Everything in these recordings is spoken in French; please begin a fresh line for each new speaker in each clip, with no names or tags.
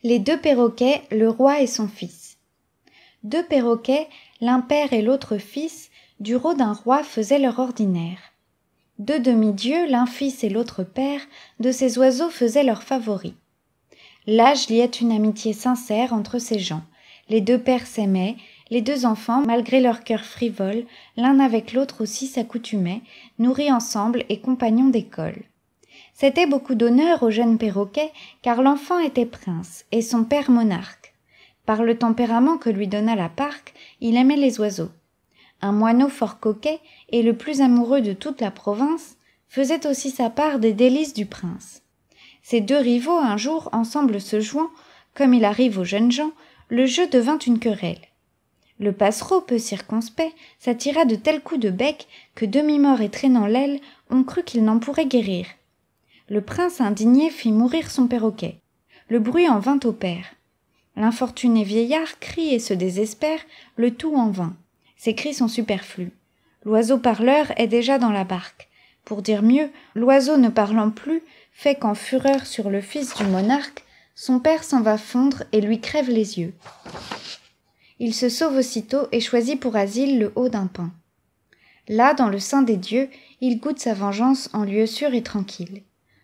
Les deux perroquets, le roi et son fils. Deux perroquets, l'un père et l'autre fils, du rôt d'un roi faisaient leur ordinaire. Deux demi-dieux, l'un fils et l'autre père, de ces oiseaux faisaient leurs favoris. L'âge liait une amitié sincère entre ces gens. Les deux pères s'aimaient, les deux enfants, malgré leur cœur frivole, l'un avec l'autre aussi s'accoutumaient, nourris ensemble et compagnons d'école. C'était beaucoup d'honneur au jeune perroquet, car l'enfant était prince, et son père monarque. Par le tempérament que lui donna la parque, il aimait les oiseaux. Un moineau fort coquet, et le plus amoureux de toute la province, faisait aussi sa part des délices du prince. Ces deux rivaux, un jour, ensemble se jouant, comme il arrive aux jeunes gens, le jeu devint une querelle. Le passereau, peu circonspect, s'attira de tels coups de bec que, demi-mort et traînant l'aile, on crut qu'il n'en pourrait guérir. Le prince indigné fit mourir son perroquet. Le bruit en vint au père. L'infortuné vieillard crie et se désespère, le tout en vain. Ses cris sont superflus. L'oiseau parleur est déjà dans la barque. Pour dire mieux, l'oiseau ne parlant plus, fait qu'en fureur sur le fils du monarque, son père s'en va fondre et lui crève les yeux. Il se sauve aussitôt et choisit pour asile le haut d'un pin. Là, dans le sein des dieux, il goûte sa vengeance en lieu sûr et tranquille.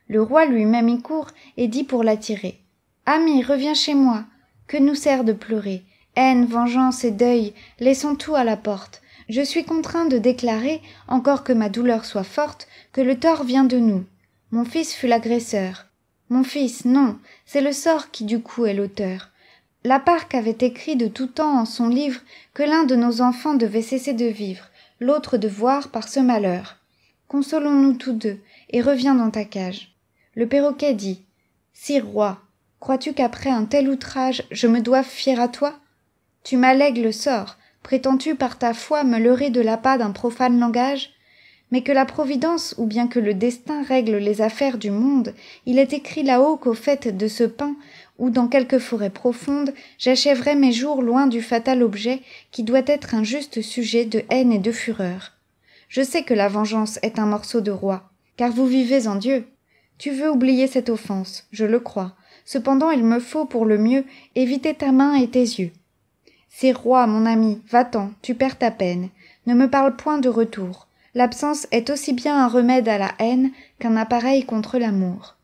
Le roi lui-même y court et dit pour l'attirer. « Ami, reviens chez moi. Que nous sert de pleurer? Haine, vengeance et deuil, laissons tout à la porte. Je suis contraint de déclarer, encore que ma douleur soit forte, que le tort vient de nous. Mon fils fut l'agresseur. Mon fils, non, c'est le sort qui du coup est l'auteur. La parque avait écrit de tout temps en son livre que l'un de nos enfants devait cesser de vivre, l'autre de voir par ce malheur. Consolons-nous tous deux, et reviens dans ta cage. » Le perroquet dit « Sire roi, crois-tu qu'après un tel outrage, je me doive fier à toi? Tu m'allègues le sort, prétends-tu par ta foi me leurrer de l'appât d'un profane langage? Mais que la providence ou bien que le destin règle les affaires du monde, il est écrit là-haut qu'au fait de ce pin, ou dans quelque forêt profonde, j'achèverai mes jours loin du fatal objet qui doit être un juste sujet de haine et de fureur. Je sais que la vengeance est un morceau de roi, car vous vivez en Dieu. Tu veux oublier cette offense, je le crois. Cependant il me faut, pour le mieux, éviter ta main et tes yeux. Sire roi, mon ami, va-t'en, tu perds ta peine. Ne me parle point de retour. L'absence est aussi bien un remède à la haine qu'un appareil contre l'amour.